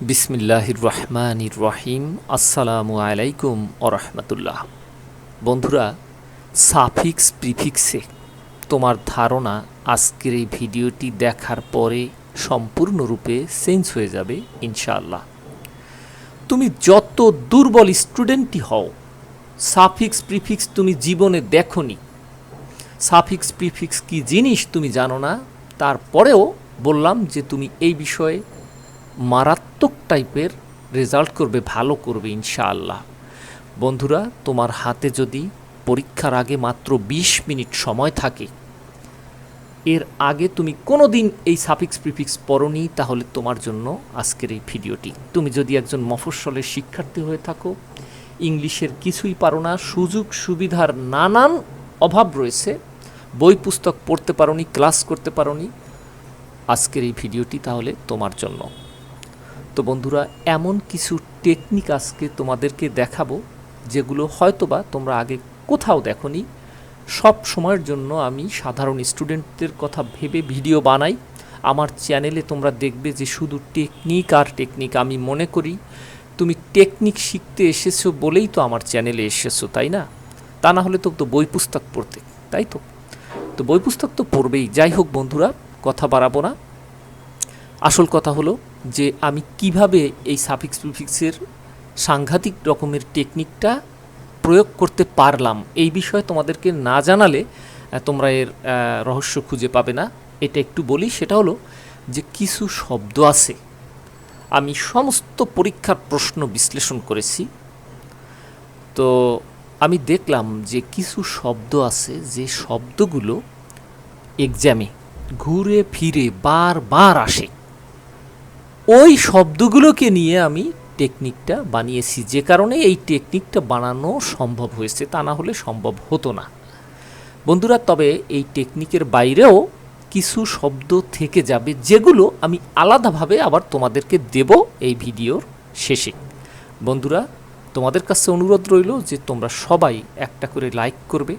বিসমিল্লাহির রহমানির রহিম। আসসালামু আলাইকুম ওরহমতুল্লাহ। বন্ধুরা, সাফিক্স প্রিফিক্সে তোমার ধারণা আজকের এই ভিডিওটি দেখার পরে সম্পূর্ণরূপে চেঞ্জ হয়ে যাবে ইনশাআল্লাহ। তুমি যত দুর্বল স্টুডেন্টই হও, সাফিক্স প্রিফিক্স তুমি জীবনে দেখোনি, সাফিক্স প্রিফিক্স কি জিনিস তুমি জানো না, তারপরেও বললাম যে তুমি এই বিষয়ে মারাত্মক টাইপের রেজাল্ট করবে, ভালো করবে ইনশাআল্লাহ। বন্ধুরা, তোমার হাতে যদি পরীক্ষার আগে মাত্র 20 মিনিট সময় থাকে, এর আগে তুমি কোনো দিন এই সাফিক্স প্রিফিক্স পড়োনি, তাহলে তোমার জন্য আজকের এই ভিডিওটি। তুমি যদি একজন মফস্বলের শিক্ষার্থী হয়ে থাকো, ইংলিশের কিছুই পারো না, সুযোগ সুবিধার নানান অভাব রয়েছে, বই পুস্তক পড়তে পারোনি, ক্লাস করতে পারোনি, আজকের এই ভিডিওটি তাহলে তোমার জন্য। তো বন্ধুরা, এমন কিছু টেকনিক আজকে তোমাদেরকে দেখাবো যেগুলো হয়তোবা তোমরা আগে কোথাও দেখোনি। সব সময়ের জন্য আমি সাধারণ স্টুডেন্টদের কথা ভেবে ভিডিও বানাই। আমার চ্যানেলে তোমরা দেখবে যে শুধু টেকনিক আর টেকনিক। আমি মনে করি তুমি টেকনিক শিখতে এসেছো বলেই তো আমার চ্যানেলে এসেছো, তাই না? তা না হলে তো বই পুস্তক পড়তে, তাই তো? তো বই পুস্তক তো পড়বেই। যাই হোক বন্ধুরা, কথা বাড়াবো না। আসল কথা হলো যে আমি কিভাবে এই সাফিক্স প্রিফিক্সের সাংঘাতিক রকমের টেকনিকটা প্রয়োগ করতে পারলাম, এই বিষয়ে তোমাদেরকে না জানালে তোমরা এর রহস্য খুঁজে পাবে না। এটা একটু বলি, সেটা হলো যে কিছু শব্দ আছে, আমি সমস্ত পরীক্ষার প্রশ্ন বিশ্লেষণ করেছি। তো আমি দেখলাম যে কিছু শব্দ আছে যে শব্দগুলো এক্সামে ঘুরে ফিরে বারবার আসে। ওই শব্দগুলোকে নিয়ে আমি টেকনিকটা বানিয়েছি, যে কারণে এই টেকনিকটা বানানো সম্ভব হয়েছে, তা না হলে সম্ভব হতো না বন্ধুরা। তবে এই টেকনিকের বাইরেও কিছু শব্দ থেকে যাবে, যেগুলো আমি আলাদাভাবে আবার তোমাদেরকে দেব এই ভিডিওর শেষে। বন্ধুরা, তোমাদের কাছে অনুরোধ রইল যে তোমরা সবাই একটা করে লাইক করবে,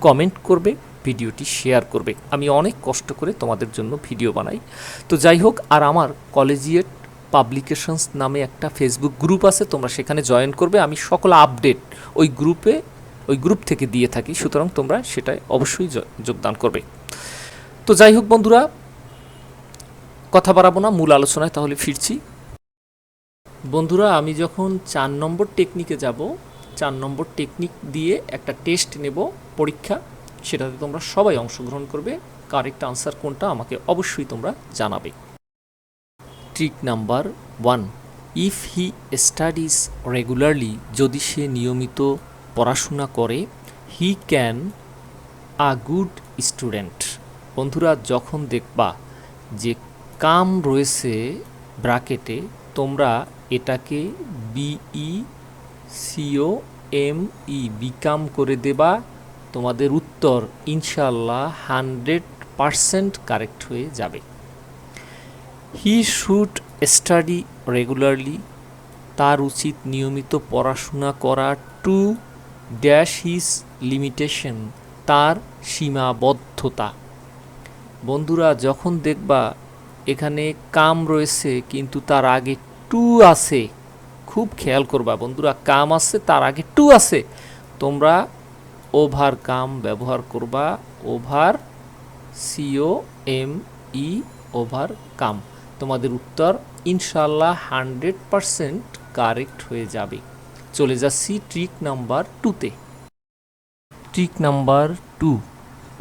কমেন্ট করবে, ভিডিওটি শেয়ার করবে। আমি অনেক কষ্ট করে তোমাদের জন্য ভিডিও বানাই। তো যাই হোক, আর আমার কলেজিয়েট পাবলিকেশনস নামে একটা ফেসবুক গ্রুপ আছে, তোমরা সেখানে জয়েন করবে। আমি সকল আপডেট ওই গ্রুপ থেকে দিয়ে থাকি, সুতরাং তোমরা সেটায় অবশ্যই যোগদান করবে। তো যাই হোক বন্ধুরা, কথা বাড়াবো না, মূল আলোচনায় তাহলে ফিরছি। বন্ধুরা, আমি যখন 4 নম্বর টেকনিকে যাব, 4 নম্বর টেকনিক দিয়ে একটা টেস্ট নেব, পরীক্ষা, সেটাতে তোমরা সবাই অংশগ্রহণ করবে। কারেক্ট আনসার কোনটা আমাকে অবশ্যই তোমরা জানাবে। Trick number 1, if he studies regularly, যদি সে নিয়মিত পড়াশোনা করে, he can a good student. বন্ধুরা, যখন দেখবা যে কাম রয়েছে ব্র্যাকেটে, তোমরা এটাকে BECOME বিকাম করে দেবা, তোমাদের উত্তর ইনশাল্লাহ 100% কারেক্ট হয়ে যাবে। হি শুড স্টাডি রেগুলারলি, তার উচিত নিয়মিত পড়াশোনা করা। টু ড্যাশ হিজ লিমিটেশন, তার সীমাবদ্ধতা। বন্ধুরা, যখন দেখবা এখানে কাম রয়েছে কিন্তু তার আগে টু আছে, খুব খেয়াল করবা বন্ধুরা, কাম আছে তার আগে টু আছে, তোমরা ওভার কাম ব্যবহার করবা, ওভার COME, ওভার কাম। তোমাদের উত্তর ইনশাল্লাহ 100% কারেক্ট হয়ে যাবে। চলে যাচ্ছি ট্রিক নাম্বার 2তে। ট্রিক নাম্বার 2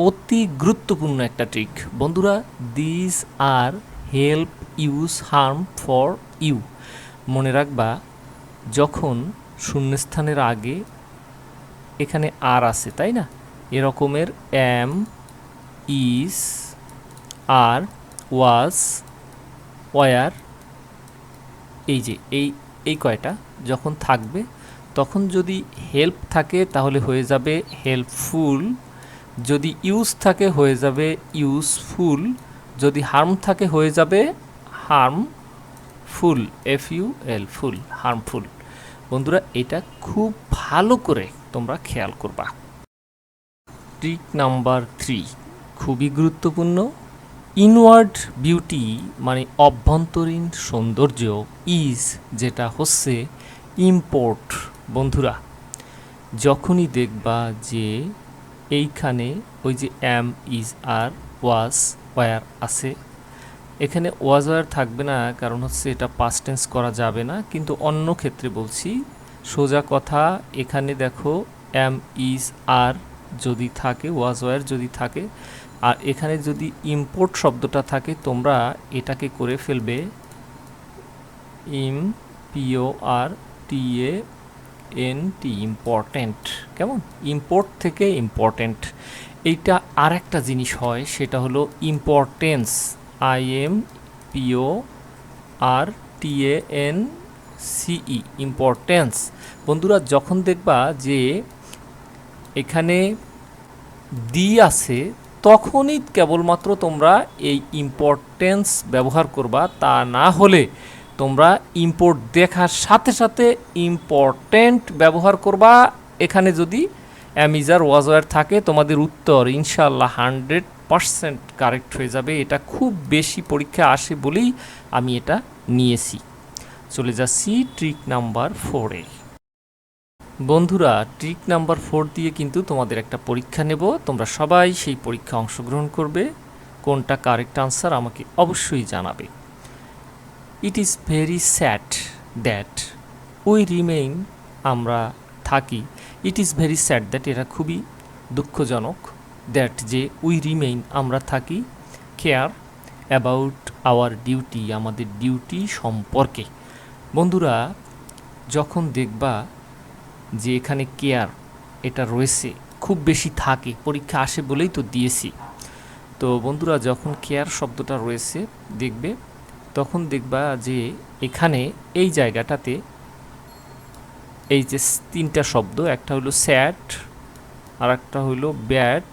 অতি গুরুত্বপূর্ণ একটা ট্রিক বন্ধুরা। This are help use harm for you. মনে রাখবা, যখন শূন্যস্থানের আগে এখানে আর আছে, তাই না, এরকমের am, is, are, was, were, এই যে এই কয়টা যখন থাকবে, তখন যদি হেল্প থাকে তাহলে হয়ে যাবে হেল্পফুল, যদি ইউজ থাকে হয়ে যাবে ইউজফুল, যদি হার্ম থাকে হয়ে যাবে হার্মফুল, FUL, ফুল, হার্মফুল। বন্ধুরা, এটা খুব ভালো করে তোমরা খেয়াল করবা। ট্রিক নাম্বার 3 খুবই গুরুত্বপূর্ণ। ইনওয়ার্ড বিউটি মানে অভ্যন্তরীণ সৌন্দর্য, ইজ যেটা হচ্ছে ইম্পোর্ট। বন্ধুরা যখনই দেখবা যে এইখানে ওই যে am, is, are, was, were আছে, এখানে ওয়াজ ওয়ার থাকবে না, কারণ হচ্ছে এটা পাস্ট টেন্স করা যাবে না, কিন্তু অন্য ক্ষেত্রে বলছি সোজা কথা। এখানে দেখো এম, ইজ, আর যদি থাকে, ওয়াজ ওয়ার যদি থাকে, আর এখানে যদি ইম্পোর্ট শব্দটা থাকে, তোমরা এটাকে করে ফেলবে IMPORTANT, ইম্পর্ট্যান্ট। কেমন? ইম্পোর্ট থেকে ইম্পর্ট্যান্ট। এইটা আর একটা জিনিস হয়, সেটা হলো ইম্পর্টেন্স, IMPORTANCE, ইম্পর্টেন্স। বন্ধুরা যখন দেখবা যে এখানে দি আছে, তখনই কেবলমাত্র তোমরা এই ইম্পর্টেন্স ব্যবহার করবা, তা না হলে তোমরা ইম্পোর্ট দেখার সাথে সাথে ইম্পর্টেন্ট ব্যবহার করবা। এখানে যদি অ্যামিজার ওয়াজওয়ার থাকে, তোমাদের উত্তর ইনশাল্লাহ 100% কারেক্ট হয়ে যাবে। এটা খুব বেশি পরীক্ষা আসে বলেই আমি এটা নিয়েছি। চলে যাচ্ছি ট্রিক নাম্বার 4-এ। বন্ধুরা ট্রিক নাম্বার 4 দিয়ে কিন্তু তোমাদের একটা পরীক্ষা নেব, তোমরা সবাই সেই পরীক্ষা অংশগ্রহণ করবে। কোনটা কারেক্ট আনসার আমাকে অবশ্যই জানাবে। It is very sad that we remain, আমরা থাকি। It is very sad that, এটা খুবই দুঃখজনক। দ্যাট যে উই রিমেইন, আমরা থাকি। কেয়ার অ্যাবাউট আওয়ার ডিউটি, আমাদের ডিউটি সম্পর্কে। বন্ধুরা যখন দেখবা যে এখানে কেয়ার এটা রয়েছে, খুব বেশি থাকে, পরীক্ষা আসে বলেই তো দিয়েছি। তো বন্ধুরা যখন কেয়ার শব্দটা রয়েছে দেখবে, তখন দেখবা যে এখানে এই জায়গাটাতে এই যে তিনটা শব্দ, একটা হলো স্যাড, আর একটা হইলো ব্যাড,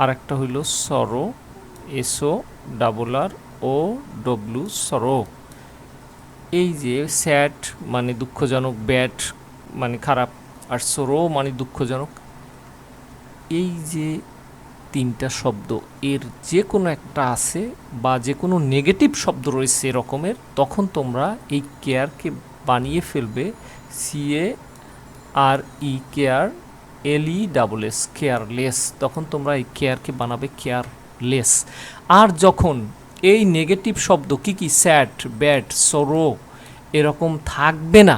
আর একটা হইলো সরো, SORROW, সরো। এই যে স্যাড মানে দুঃখজনক, ব্যাড মানে খারাপ, আর সরো মানে দুঃখজনক। এই যে তিনটা শব্দ, এর যে কোনো একটা আছে বা যে কোনো নেগেটিভ শব্দ রয়েছে এরকমের, তখন তোমরা এই কেয়ারকে বানিয়ে ফেলবে CARE, কেয়ার, LESS, কেয়ারলেস। তখন তোমরা এই কেয়ারকে বানাবে কেয়ারলেস। আর যখন এই নেগেটিভ শব্দ কি কি, স্যাড, ব্যাড, সরো এরকম থাকবে না,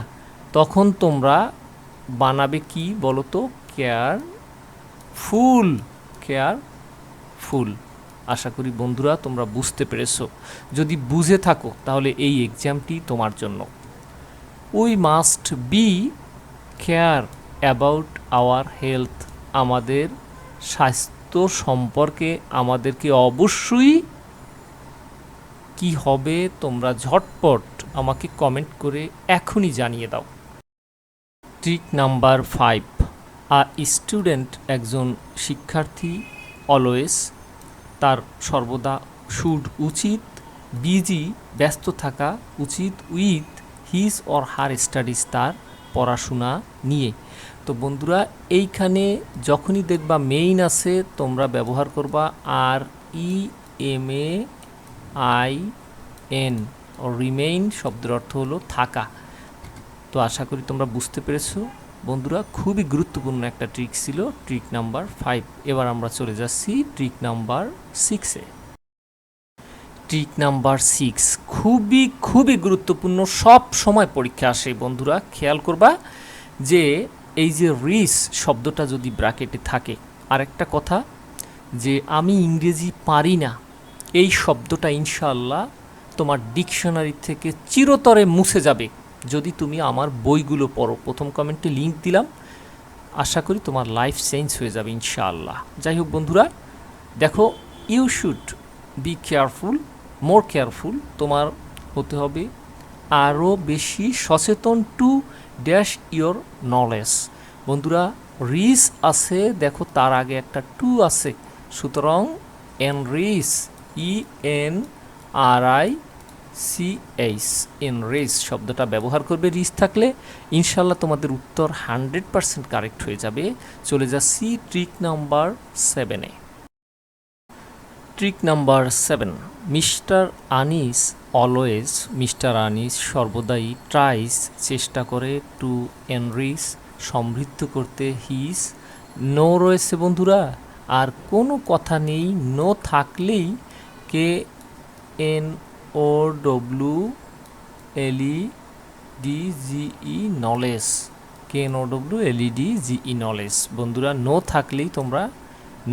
তখন তোমরা বানাবে কি বলো তো, কেয়ারফুল, কেয়ারফুল। আশা করি বন্ধুরা তোমরা বুঝতে পেরেছো। যদি বুঝে থাকো তাহলে এই এক্সামটি তোমার জন্য। We must be care about our health, আমাদের স্বাস্থ্য সম্পর্কে আমাদেরকে অবশ্যই কি হবে, তোমরা ঝটপট আমাকে কমেন্ট করে এখনই জানিয়ে দাও। ট্রিক নাম্বার 5, স্টুডেন্ট, একজন শিক্ষার্থী, অলওয়েজ তার সর্বদা, শুড উচিত, বিজি ব্যস্ত থাকা উচিত, with his or her studies তার পড়াশোনা নিয়ে। তো বন্ধুরা এইখানে যখনই দেখবা মেইন আছে, তোমরা ব্যবহার করবা REMAIN, রিমেইন শব্দের অর্থ হলো থাকা। তো আশা করি তোমরা বুঝতে পেরেছো বন্ধুরা, খুবই গুরুত্বপূর্ণ একটা ট্রিক ছিল ট্রিক নাম্বার 5। এবার আমরা চলে যাচ্ছি ট্রিক নাম্বার 6-এ। ট্রিক নাম্বার 6 খুবই খুবই গুরুত্বপূর্ণ, সব সময় পরীক্ষা আসে বন্ধুরা। খেয়াল করবা যে এই যে রিস শব্দটা যদি ব্র্যাকেটে থাকে, আরেকটা কথা যে আমি ইংরেজি পারি না, এই শব্দটা ইনশাআল্লাহ তোমার ডিকশনারি থেকে চিরতরে মুছে যাবে যদি তুমি আমার বইগুলো পড়ো। প্রথম কমেন্টে লিঙ্ক দিলাম, আশা করি তোমার লাইফ চেঞ্জ হয়ে যাবে ইনশাআল্লাহ। যাই হোক বন্ধুরা দেখো, you should be careful, more careful, তোমার হতে হবে আরও বেশি সচেতন, টু ড্যাশ ইয়োর নলেজ। বন্ধুরা রিস আছে, দেখো তার আগে একটা টু আছে, সুতরাং এনরিচ, ENRICH, এনরিচ শব্দটা ব্যবহার করবে রিস থাকলে। ইনশাল্লাহ তোমাদের উত্তর 100% কারেক্ট হয়ে যাবে। চলে যাচ্ছি ট্রিক নাম্বার 7-এ। Trick number 7, mister Anis always, mister Anis সর্বদাই ট্রাইস চেষ্টা করে টু এনরিচ সমৃদ্ধ করতে হিজ। নো রয়েছে বন্ধুরা, আর কোনো কথা নেই, নো থাকলেই K N O W L E D G E knowledge, K N O W L E D G E knowledge. বন্ধুরা নো থাকলেই তোমরা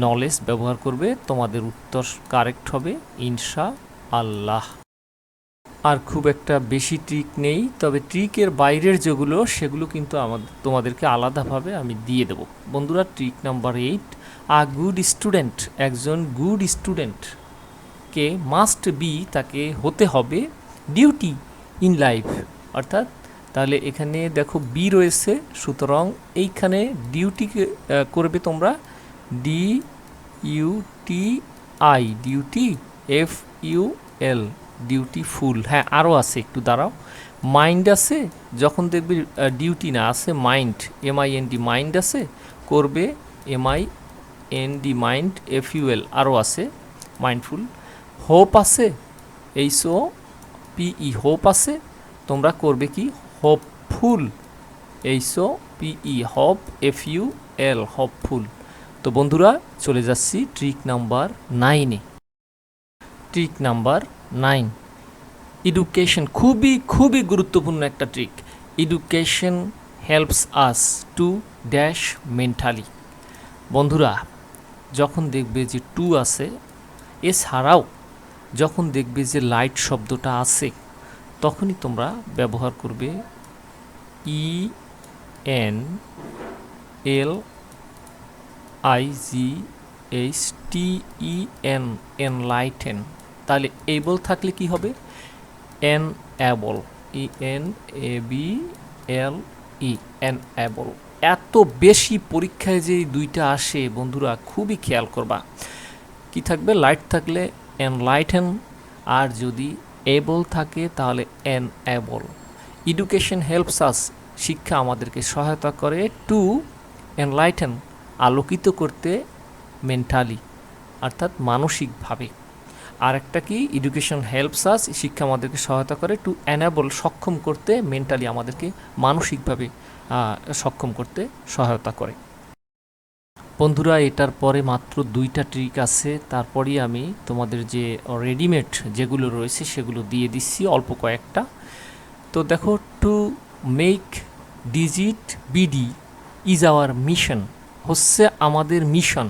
নলেজ ব্যবহার করবে, তোমাদের উত্তর কারেক্ট হবে ইনশা আল্লাহ। আর খুব একটা বেশি ট্রিক নেই, তবে ট্রিকের বাইরের যেগুলো সেগুলো কিন্তু তোমাদেরকে আলাদাভাবে আমি দিয়ে দেব। বন্ধুরা trick number 8, a good student, একজন গুড স্টুডেন্টকে মাস্ট বি, তাকে হতে হবে ডিউটি ইন লাইফ, অর্থাৎ তাহলে এখানে দেখো বি রয়েছে, সুতরাং এইখানে ডিউটিকে করবে তোমরা D U T I, duty F U L, dutiful. হ্যাঁ আরও আছে, একটু দাঁড়াও। মাইন্ড আছে, যখন দেখবে ডিউটি না আছে মাইন্ড, MIND মাইন্ড আছে, করবে MIND মাইন্ড, FUL আরও আছে মাইন্ডফুল। হোপ আছে, HOPE হোপ আছে, তোমরা করবে কি hopeful, HOPE hope, FUL hopeful. তো বন্ধুরা চলে যাচ্ছি ট্রিক নাম্বার 9-এ। ট্রিক নাম্বার 9, এডুকেশন, খুবই গুরুত্বপূর্ণ একটা ট্রিক। Education helps us to dash mentally. বন্ধুরা যখন দেখবে যে টু আছে, এছাড়াও যখন দেখবে যে লাইট শব্দটা আছে, তখনই তোমরা ব্যবহার করবে ENLIGHTEN, এনলাইটেন। তাহলে এবল থাকলে কি হবে এনএবল, ENABLE, এনএবল। এত বেশি পরীক্ষায় যে দুইটা আসে বন্ধুরা, খুবই খেয়াল করবা। কি থাকবে, লাইট থাকলে এনলাইটেন, আর যদি এবল থাকে তাহলে এনএবল। এডুকেশন হেল্পস আস, শিক্ষা আমাদেরকে সহায়তা করে, টু এনলাইটেন, আলোকিত করতে, মেন্টালি অর্থাৎ মানসিকভাবে। আর একটা কি, এডুকেশন হেল্পস আস, শিক্ষা আমাদেরকে সহায়তা করে, টু এনাবল, সক্ষম করতে, মেন্টালি আমাদেরকে মানসিকভাবে সক্ষম করতে সহায়তা করে। বন্ধুরা এটার পরে মাত্র 2টা ট্রিক আছে, তারপরেই আমি তোমাদের যে রেডিমেড যেগুলো রয়েছে সেগুলো দিয়ে দিচ্ছি, অল্প কয়েকটা। তো দেখো, to make digit BD is our mission, হচ্ছে আমাদের মিশন।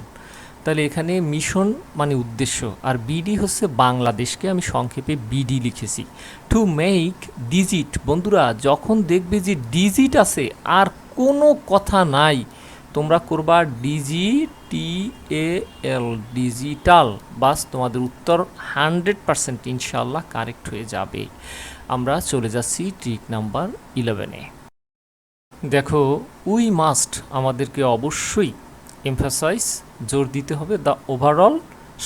তাহলে এখানে মিশন মানে উদ্দেশ্য, আর বিডি হচ্ছে বাংলাদেশকে আমি সংক্ষেপে বিডি লিখেছি। টু মেক ডিজিট, বন্ধুরা যখন দেখবে যে ডিজিট আছে আর কোনো কথা নাই, তোমরা করবা DGTAL, ডিজিটাল, বাস তোমাদের উত্তর 100% ইনশাল্লাহ কারেক্ট হয়ে যাবে। আমরা চলে যাচ্ছি ট্রিক নাম্বার 11-এ। দেখো, উই মাস্ট, আমাদেরকে অবশ্যই এমফাসাইজ, জোর দিতে হবে, দ্য ওভারঅল,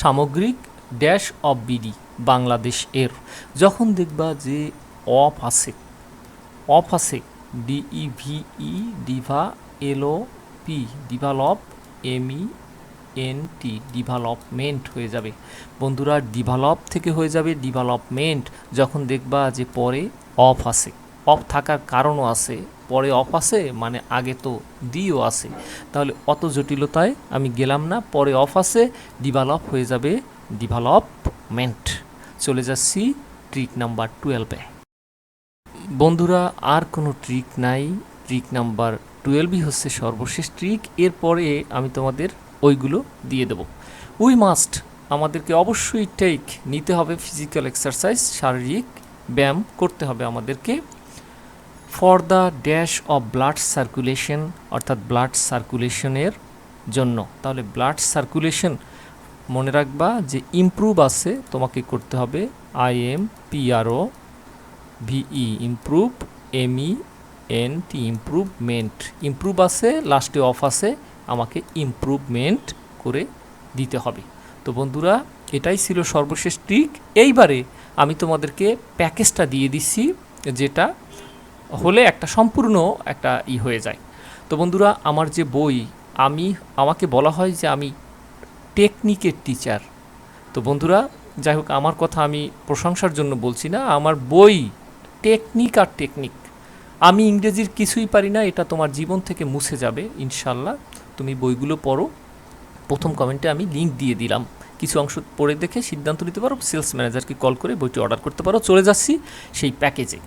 সামগ্রিক ড্যাশ অফ বিডি, বাংলাদেশ এর। যখন দেখবা যে অফ আছে, DEVE, Diva, LOP, develop, MENT, development হয়ে যাবে। বন্ধুরা ডেভেলপ থেকে হয়ে যাবে ডেভেলপমেন্ট। যখন দেখবা যে পরে অফ আছে, অফ থাকার কারণও আছে, পরে অফ আছে মানে আগে তো দিও আছে, তাহলে অত জটিলতায় আমি গেলাম না, পরে অফ আছে, ডেভেলপ হয়ে যাবে ডেভেলপমেন্ট। চলে যাচ্ছি ট্রিক নাম্বার 12-এ। বন্ধুরা আর কোনো ট্রিক নাই, ট্রিক নাম্বার 12ই হচ্ছে সর্বশেষ ট্রিক। এরপরে আমি তোমাদের ওইগুলো দিয়ে দেব। উই মাস্ট, আমাদেরকে অবশ্যই নিতে হবে ফিজিক্যাল এক্সারসাইজ, শারীরিক ব্যায়াম করতে হবে আমাদেরকে, for the dash of blood circulation, অর্থাৎ ব্লাড সার্কুলেশনের জন্য। তাহলে ব্লাড সার্কুলেশন মনে রাখবা যে ইমপ্রুভ আছে, তোমাকে করতে হবে IMPROVE, improve, MENT, improvement. Improve আছে, লাস্টে অফ আছে, আমাকে ইমপ্রুভমেন্ট করে দিতে হবে। তো বন্ধুরা এটাই ছিল সর্বশেষ ট্রিক। এইবারে আমি তোমাদেরকে প্যাকেজটা দিয়ে দিচ্ছি, যেটা হলে একটা সম্পূর্ণ একটা হয়ে যায়। তো বন্ধুরা আমার যে বই, আমাকে বলা হয় যে আমি টেকনিকের টিচার, তো বন্ধুরা, যাই হোক, আমার কথা আমি প্রশংসার জন্য বলছি না, আমার বই টেকনিক আর টেকনিক। আমি ইংরেজির কিছুই পারি না, এটা তোমার জীবন থেকে মুছে যাবে ইনশাল্লাহ। তুমি বইগুলো পড়ো। প্রথম কমেন্টে আমি লিঙ্ক দিয়ে দিলাম, কিছু অংশ পড়ে দেখে সিদ্ধান্ত নিতে পারো, সেলস ম্যানেজারকে কল করে বইটি অর্ডার করতে পারো। চলে যাচ্ছি সেই প্যাকেজে।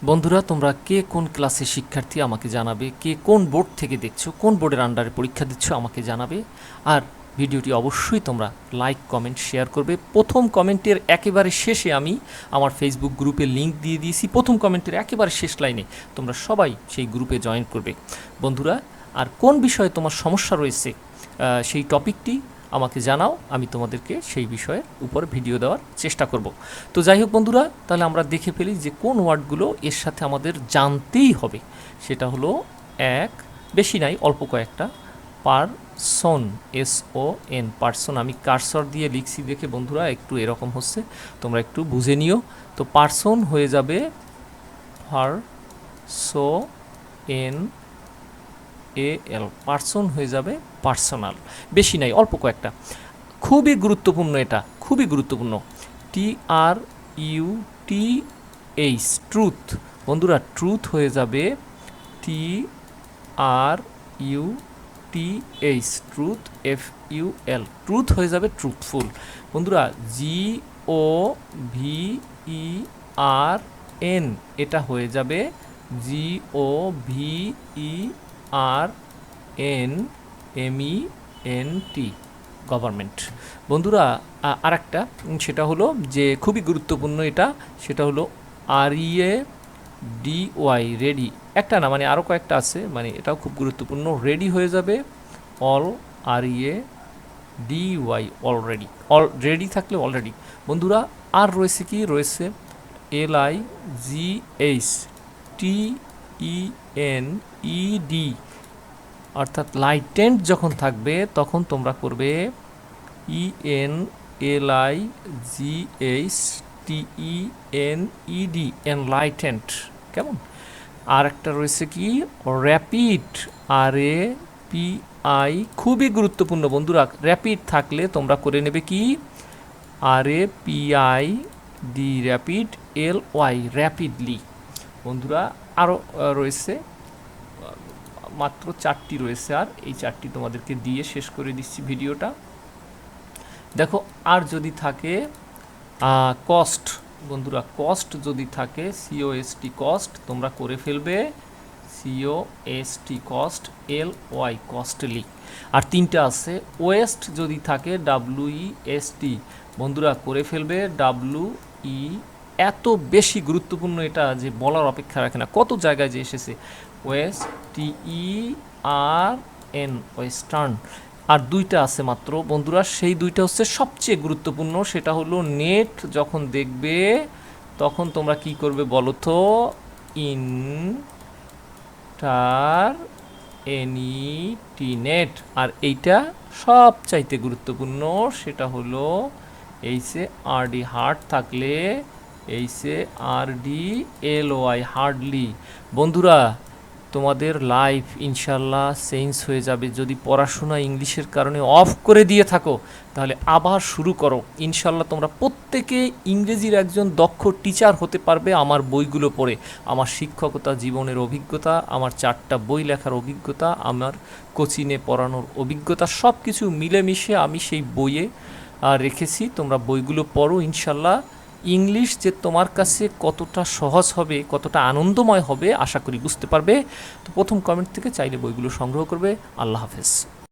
বন্ধুরা, তোমরা কে কোন ক্লাসের শিক্ষার্থী আমাকে জানাবে, কে কোন বোর্ড থেকে দেখছো, কোন বোর্ডের আন্ডারে পরীক্ষা দিচ্ছ আমাকে জানাবে। আর ভিডিওটি অবশ্যই তোমরা লাইক, কমেন্ট, শেয়ার করবে। প্রথম কমেন্টের একেবারে শেষে আমি আমার ফেসবুক গ্রুপে লিঙ্ক দিয়ে দিয়েছি। প্রথম কমেন্টের একেবারে শেষ লাইনে তোমরা সবাই সেই গ্রুপে জয়েন করবে। বন্ধুরা, আর কোন বিষয়ে তোমার সমস্যা রয়েছে সেই টপিকটি আমাকে জানাও, আমি তোমাদেরকে সেই বিষয়ের উপর ভিডিও দেওয়ার চেষ্টা করব। তো যাই হোক বন্ধুরা, তাহলে আমরা দেখে ফেলি যে কোন ওয়ার্ডগুলো এর সাথে আমাদের জানতেই হবে। সেটা হলো এক, বেশি নাই, অল্প কয়েকটা। Person, SON, person. আমি কার্সর দিয়ে লিখছি দেখে বন্ধুরা একটু এরকম হচ্ছে, তোমরা একটু বুঝে নিও। তো পারসন হয়ে যাবে PARSONAL, পারসন হয়ে যাবে পার্সোনাল। বেশি নাই, অল্প কয়েকটা। খুবই গুরুত্বপূর্ণ, এটা খুবই গুরুত্বপূর্ণ। TRUTH, truth. বন্ধুরা, ট্রুথ হয়ে যাবে TRUTH, ট্রুথ, FUL, ট্রুথ হয়ে যাবে ট্রুথফুল। বন্ধুরা, GOVERN, এটা হয়ে যাবে GOVERNMENT, গভর্নমেন্ট। বন্ধুরা, আর একটা, সেটা হলো যে খুবই গুরুত্বপূর্ণ এটা, সেটা হলো READY, রেডি। একটা না, মানে আরও কয়েকটা আছে, মানে এটাও খুব গুরুত্বপূর্ণ। রেডি হয়ে যাবে অল, READY, অলরেডি। রেডি থাকলে অলরেডি। বন্ধুরা, আর রয়েছে কি, রয়েছে LIGHTENED, অর্থাৎ লাইটেন্ট যখন থাকবে তখন তোমরা করবে ENLIGHTENED, এনলাইটেন্ট। কেমন? আর একটা রয়েছে কি, র্যাপিড, RAPI, খুবই গুরুত্বপূর্ণ বন্ধুরা। র্যাপিড থাকলে তোমরা করে নেবে কি, RAPID, র্যাপিড, LY, র্যাপিডলি। বন্ধুরা, আরও রয়েছে, মাত্র 4টি রয়েছে, আর এই 4টি তোমাদেরকে দিয়ে শেষ করে দিচ্ছি ভিডিওটা। দেখো, আর যদি থাকে কস্ট, বন্ধুরা, কস্ট যদি থাকে, COST, কস্ট, তোমরা করে ফেলবে COST, কস্ট, LY, কস্টলি। আর 3টা আছে। ওয়েস্ট যদি থাকে, WEST, বন্ধুরা করে ফেলবে WE। এত বেশি গুরুত্বপূর্ণ এটা যে বলার অপেক্ষা রাখে না, কত জায়গায় যে এসেছে। WESTERN, western. আর 2টা আছে মাত্র বন্ধুরা, সেই 2টা হচ্ছে সবচেয়ে গুরুত্বপূর্ণ। সেটা হলো নেট, যখন দেখবে তখন তোমরা কি করবে বলো তো, নেট। আর এইটা সবচাইতে গুরুত্বপূর্ণ, সেটা হলো HARD, হার্ড থাকলে HARDLY, হার্ডলি। বন্ধুরা, তোমাদের লাইফ ইনশাল্লাহ চেঞ্জ হয়ে যাবে। যদি পড়াশোনা ইংলিশের কারণে অফ করে দিয়ে থাকো, তাহলে আবার শুরু করো। ইনশাল্লাহ তোমরা প্রত্যেকে ইংরেজির একজন দক্ষ টিচার হতে পারবে আমার বইগুলো পড়ে। আমার শিক্ষকতা জীবনের অভিজ্ঞতা, আমার 4টা বই লেখার অভিজ্ঞতা, আমার কোচিংয়ে পড়ানোর অভিজ্ঞতা, সব কিছু মিলেমিশে আমি সেই বইয়ে রেখেছি। তোমরা বইগুলো পড়ো, ইনশাল্লাহ ইংলিশ যে তোমার কাছে কতটা সহজ হবে, কতটা আনন্দময় হবে, আশা করি বুঝতে পারবে। তো প্রথম কমেন্ট থেকে চাইলে বইগুলো সংগ্রহ করবে। আল্লাহ হাফেজ।